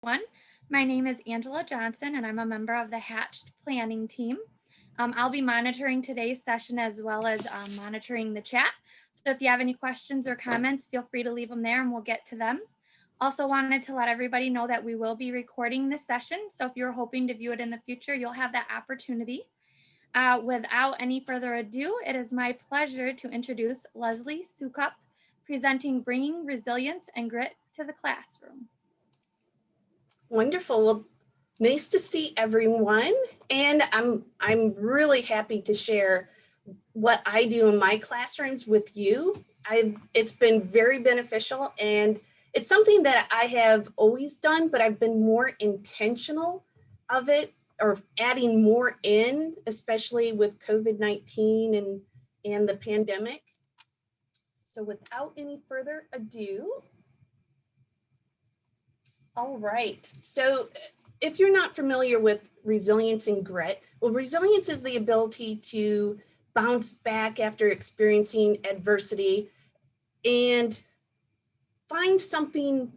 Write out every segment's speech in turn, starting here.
One, my name is Angela Johnson, and I'm a member of the Hatched Planning Team. I'll be monitoring today's session as well as monitoring the chat. So if you have any questions or comments, feel free to leave them there and we'll get to them. Also wanted to let everybody know that we will be recording this session. So if you're hoping to view it in the future, you'll have that opportunity. Without any further ado, it is my pleasure to introduce Leslie Sukup, presenting Bringing Resilience and Grit to the Classroom. Wonderful. Well, nice to see everyone. And I'm really happy to share what I do in my classrooms with you. It's been very beneficial, and it's something that I have always done, but I've been more intentional of it, or adding more in, especially with COVID-19 and the pandemic. So without any further ado, all right. So if you're not familiar with resilience and grit, well, resilience is the ability to bounce back after experiencing adversity and find something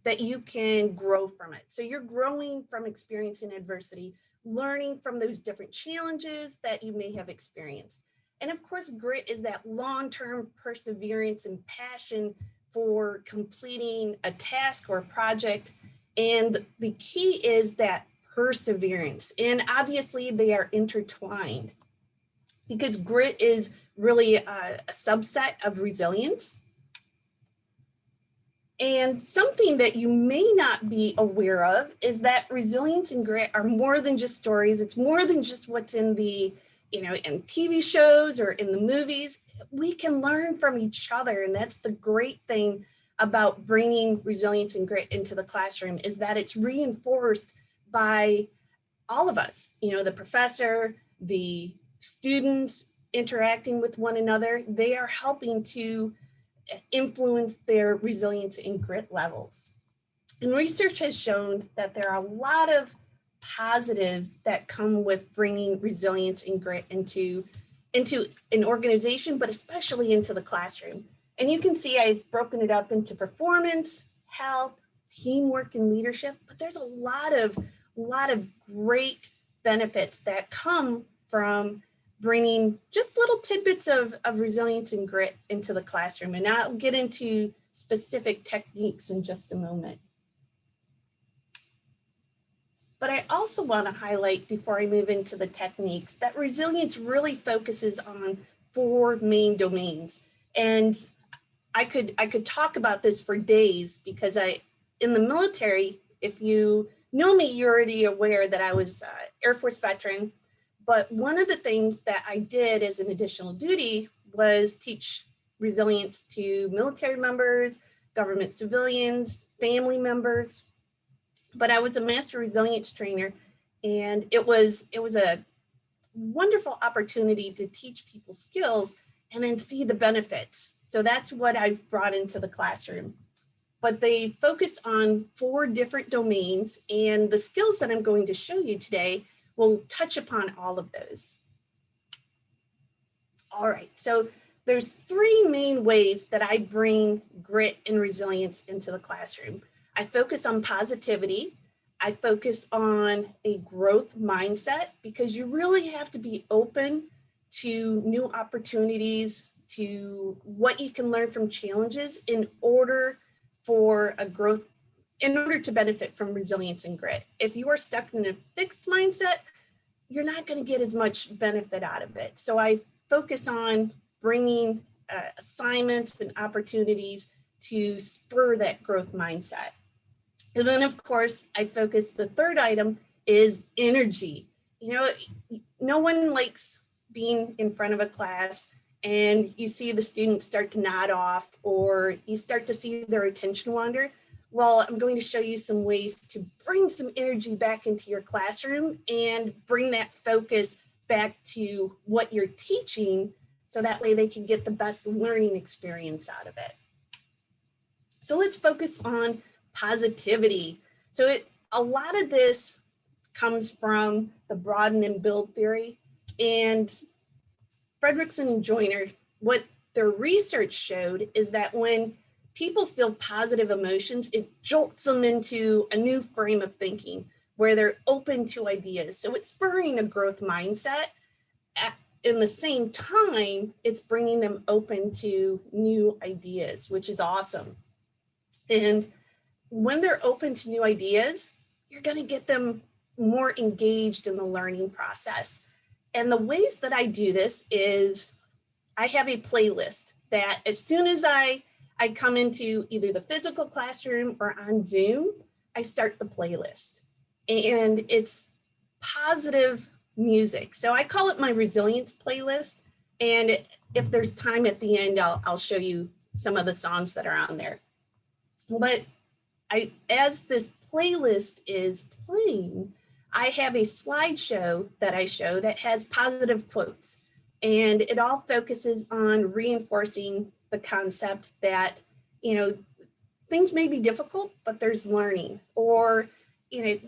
that you can grow from it. So you're growing from experiencing adversity, learning from those different challenges that you may have experienced. And of course, grit is that long-term perseverance and passion for completing a task or a project. And the key is that perseverance. And obviously they are intertwined because grit is really a subset of resilience. And something that you may not be aware of is that resilience and grit are more than just stories. It's more than just what's in the, in TV shows or in the movies. We can learn from each other. And that's the great thing about bringing resilience and grit into the classroom, is that it's reinforced by all of us, the professor, the students interacting with one another. They are helping to influence their resilience and grit levels. And research has shown that there are a lot of positives that come with bringing resilience and grit into an organization, but especially into the classroom. And you can see I've broken it up into performance, health, teamwork, and leadership, but there's a lot of great benefits that come from bringing just little tidbits of resilience and grit into the classroom. And I'll get into specific techniques in just a moment. But I also want to highlight, before I move into the techniques, that resilience really focuses on 4 main domains. And I could talk about this for days, because in the military, if you know me, you're already aware that I was Air Force veteran. But one of the things that I did as an additional duty was teach resilience to military members, government civilians, family members. But I was a master resilience trainer, and it was a wonderful opportunity to teach people skills and then see the benefits. So that's what I've brought into the classroom. But they focus on 4 different domains, and the skills that I'm going to show you today will touch upon all of those. All right, so there's 3 main ways that I bring grit and resilience into the classroom. I focus on positivity. I focus on a growth mindset, because you really have to be open to new opportunities, to what you can learn from challenges in order for a growth, in order to benefit from resilience and grit. If you are stuck in a fixed mindset, you're not going to get as much benefit out of it. So I focus on bringing assignments and opportunities to spur that growth mindset. And then, of course, I focus, the third item is energy. No one likes being in front of a class and you see the students start to nod off, or you start to see their attention wander. Well, I'm going to show you some ways to bring some energy back into your classroom and bring that focus back to what you're teaching, so that way they can get the best learning experience out of it. So let's focus on positivity. So a lot of this comes from the broaden and build theory. And Fredrickson and Joyner, what their research showed is that when people feel positive emotions, it jolts them into a new frame of thinking where they're open to ideas. So it's spurring a growth mindset. In the same time, it's bringing them open to new ideas, which is awesome. And when they're open to new ideas, you're going to get them more engaged in the learning process. And the ways that I do this is I have a playlist that as soon as I come into either the physical classroom or on Zoom, I start the playlist. And it's positive music. So I call it my resilience playlist. And if there's time at the end, I'll show you some of the songs that are on there. But as this playlist is playing, I have a slideshow that I show that has positive quotes. And it all focuses on reinforcing the concept that, you know, things may be difficult, but there's learning. Or, you know,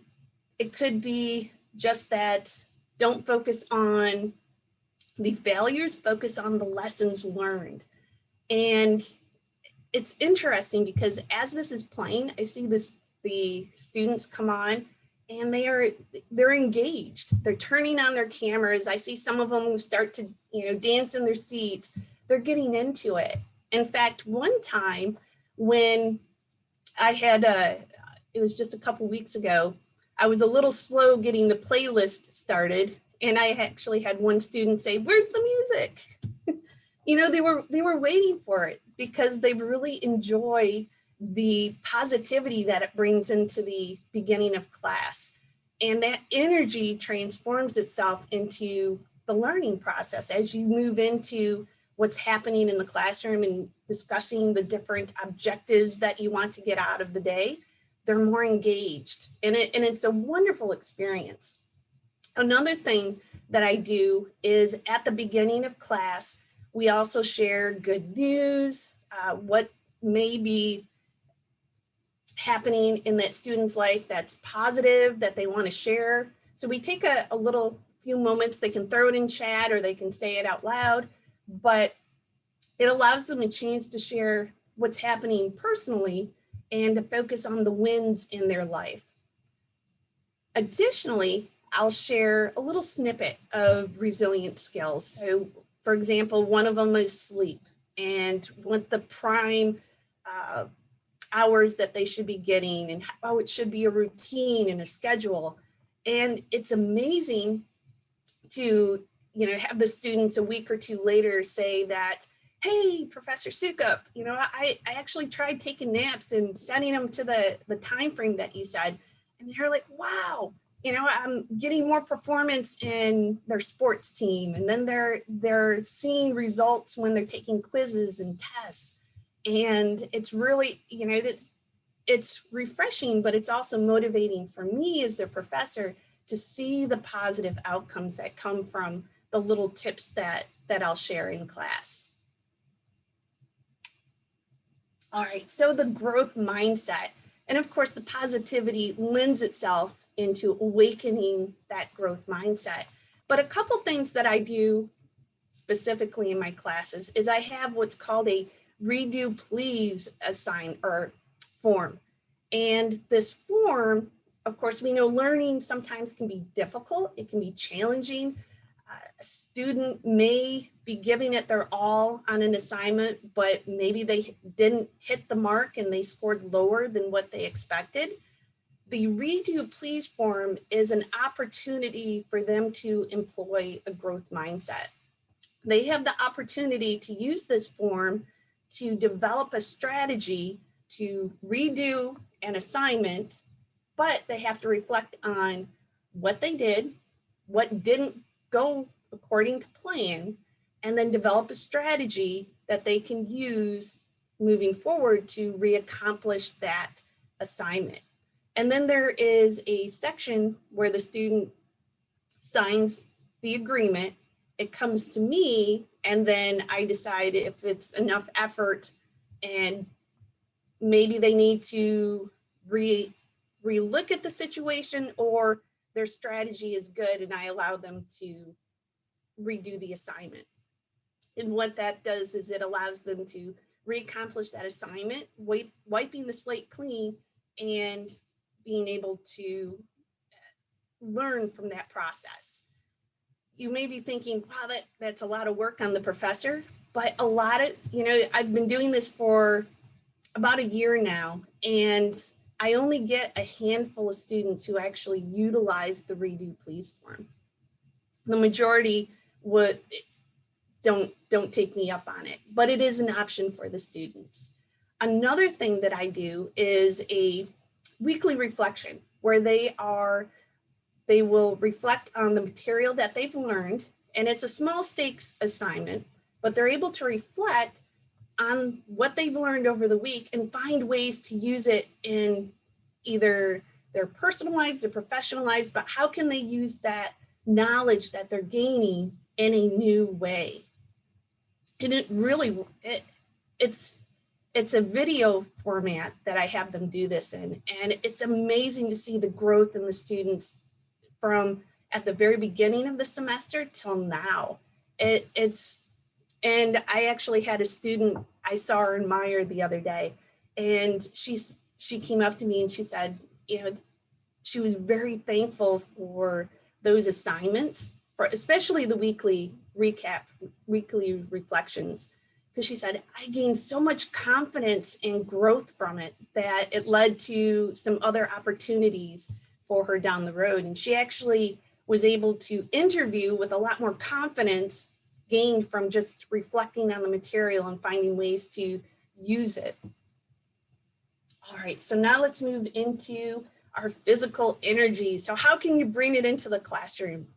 it could be just that don't focus on the failures, focus on the lessons learned. And it's interesting because as this is playing, I see the students come on and they're engaged. They're turning on their cameras. I see some of them start to, you know, dance in their seats. They're getting into it. In fact, one time when I had it was just a couple weeks ago, I was a little slow getting the playlist started, and I actually had one student say, "Where's the music?" You know, they were waiting for it because they really enjoy the positivity that it brings into the beginning of class. And that energy transforms itself into the learning process as you move into what's happening in the classroom and discussing the different objectives that you want to get out of the day. They're more engaged, and it's a wonderful experience. Another thing that I do is at the beginning of class, we also share good news, what may be happening in that student's life that's positive that they want to share. So we take a little few moments. They can throw it in chat or they can say it out loud, but it allows them a chance to share what's happening personally and to focus on the wins in their life. Additionally, I'll share a little snippet of resilient skills. So for example, one of them is sleep and what the prime hours that they should be getting and how it should be a routine and a schedule. And it's amazing to, you know, have the students a week or two later say that, "Hey, Professor Sukup, you know, I actually tried taking naps and setting them to the time frame that you said." And they're like, "Wow, you know, I'm getting more performance in their sports team." And then they're seeing results when they're taking quizzes and tests. And it's really, you know, it's refreshing, but it's also motivating for me as their professor to see the positive outcomes that come from the little tips that I'll share in class. All right, so the growth mindset. And of course, the positivity lends itself into awakening that growth mindset. But a couple things that I do specifically in my classes is I have what's called a redo please assign or form. And this form, of course, we know learning sometimes can be difficult. It can be challenging. A student may be giving it their all on an assignment, but maybe they didn't hit the mark and they scored lower than what they expected. The redo please form is an opportunity for them to employ a growth mindset. They have the opportunity to use this form to develop a strategy to redo an assignment, but they have to reflect on what they did, what didn't go according to plan, and then develop a strategy that they can use moving forward to reaccomplish that assignment. And then there is a section where the student signs the agreement. It comes to me, and then I decide if it's enough effort and maybe they need to re-look at the situation, or their strategy is good and I allow them to redo the assignment. And what that does is it allows them to reaccomplish that assignment, wiping the slate clean, and being able to learn from that process. You may be thinking, wow, that's a lot of work on the professor, but a lot of, I've been doing this for about a year now, and I only get a handful of students who actually utilize the redo please form. The majority don't take me up on it, but it is an option for the students. Another thing that I do is a weekly reflection where they will reflect on the material that they've learned, and it's a small stakes assignment, but they're able to reflect on what they've learned over the week and find ways to use it in either their personal lives, their professional lives, but how can they use that knowledge that they're gaining in a new way? And it's a video format that I have them do this in, and it's amazing to see the growth in the students from at the very beginning of the semester till now. And I actually had a student, I saw her in Meyer the other day, and she came up to me and she said, she was very thankful for those assignments, for especially the weekly reflections, because she said, I gained so much confidence and growth from it that it led to some other opportunities for her down the road. And she actually was able to interview with a lot more confidence gained from just reflecting on the material and finding ways to use it. All right, so now let's move into our physical energy. So how can you bring it into the classroom?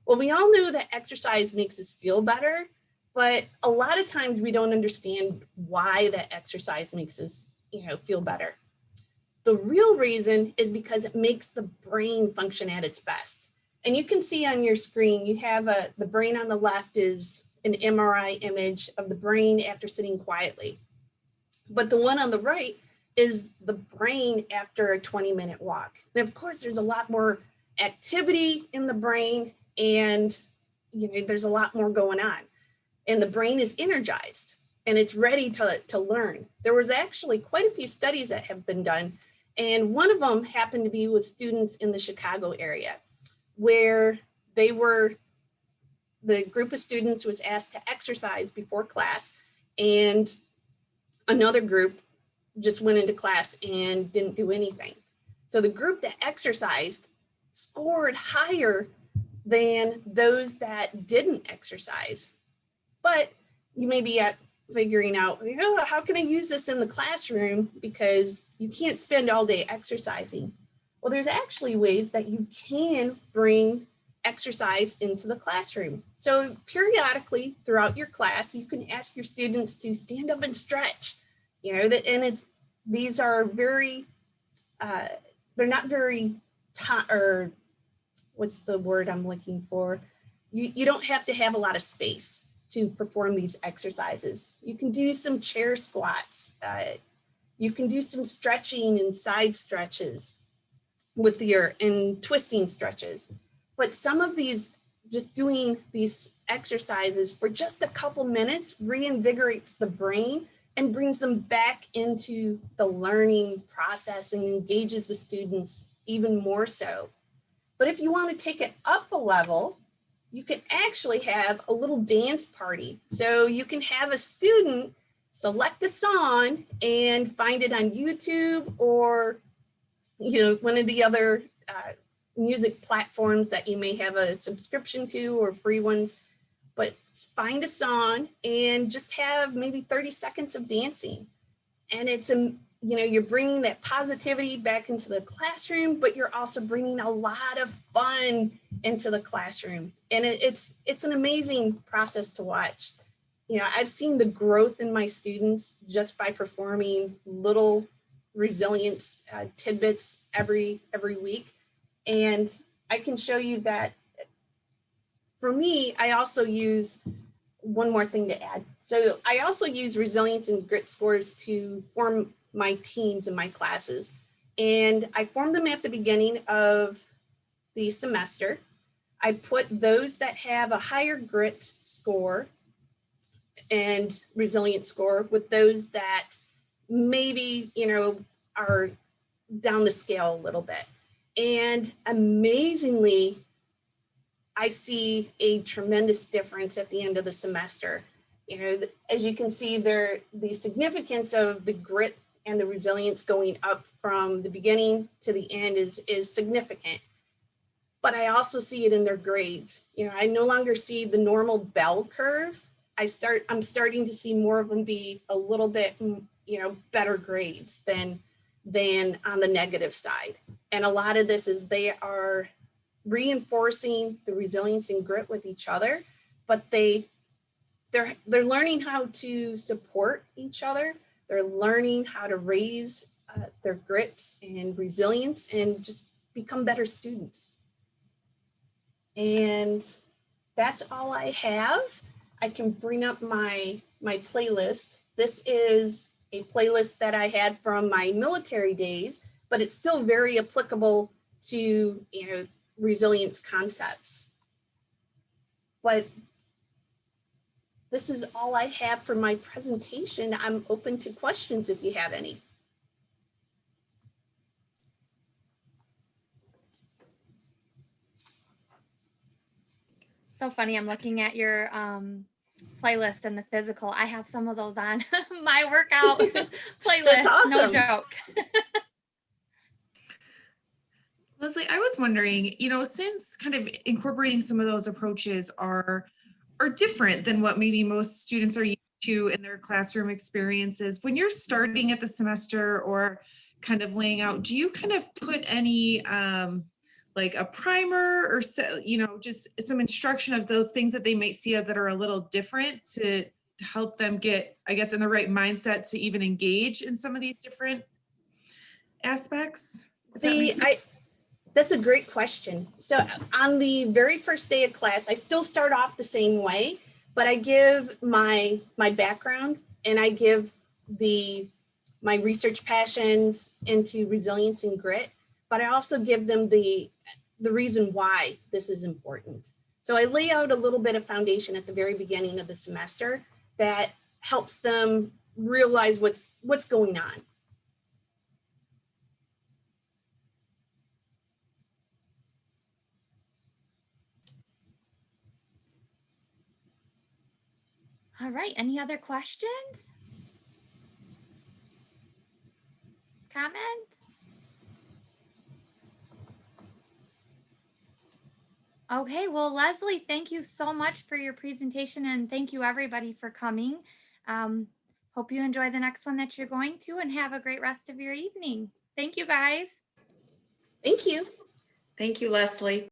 Well, we all know that exercise makes us feel better, but a lot of times we don't understand why that exercise makes us, feel better. The real reason is because it makes the brain function at its best. And you can see on your screen, you have the brain on the left is an MRI image of the brain after sitting quietly. But the one on the right is the brain after a 20-minute walk. And of course, there's a lot more activity in the brain, and there's a lot more going on. And the brain is energized and it's ready to learn. There was actually quite a few studies that have been done, and one of them happened to be with students in the Chicago area, where the group of students was asked to exercise before class, and another group just went into class and didn't do anything. So the group that exercised scored higher than those that didn't exercise. But you may be figuring out, how can I use this in the classroom? Because you can't spend all day exercising. Well, there's actually ways that you can bring exercise into the classroom. So periodically throughout your class, you can ask your students to stand up and stretch. These are very, they're not very, or what's the word I'm looking for? You don't have to have a lot of space to perform these exercises. You can do some chair squats. You can do some stretching and side stretches and twisting stretches. But some of these, just doing these exercises for just a couple minutes reinvigorates the brain and brings them back into the learning process and engages the students even more so. But if you want to take it up a level, you can actually have a little dance party. So you can have a student select a song and find it on YouTube or one of the other music platforms that you may have a subscription to or free ones, but find a song and just have maybe 30 seconds of dancing. And it's, you're bringing that positivity back into the classroom, but you're also bringing a lot of fun into the classroom. And it's an amazing process to watch. I've seen the growth in my students just by performing little resilience tidbits every week. And I can show you that for me, I also use one more thing to add. So I also use resilience and grit scores to form my teams in my classes. And I form them at the beginning of the semester. I put those that have a higher grit score and resilience score with those that maybe, are down the scale a little bit. And amazingly, I see a tremendous difference at the end of the semester. As you can see there, the significance of the grit and the resilience going up from the beginning to the end is significant. But I also see it in their grades. I no longer see the normal bell curve. I'm starting to see more of them be a little bit, better grades than on the negative side. And a lot of this is they are reinforcing the resilience and grit with each other, but they're learning how to support each other. They're learning how to raise their grit and resilience and just become better students. And that's all I have. I can bring up my playlist. This is a playlist that I had from my military days, but it's still very applicable to, resilience concepts. But this is all I have for my presentation. I'm open to questions if you have any. So funny. I'm looking at your playlist and the physical. I have some of those on my workout playlist. That's awesome. No joke. Leslie, I was wondering, since kind of incorporating some of those approaches are different than what maybe most students are used to in their classroom experiences, when you're starting at the semester or kind of laying out, do you kind of put any like a primer or, just some instruction of those things that they might see that are a little different to help them get, I guess, in the right mindset to even engage in some of these different aspects? That's a great question. So on the very first day of class, I still start off the same way, but I give my background and I give my research passions into resilience and grit, but I also give them the reason why this is important. So I lay out a little bit of foundation at the very beginning of the semester that helps them realize what's going on. All right. Any other questions? Comments? Okay, well, Leslie, thank you so much for your presentation, and thank you everybody for coming. Hope you enjoy the next one that you're going to, and have a great rest of your evening. Thank you, guys. Thank you. Thank you, Leslie.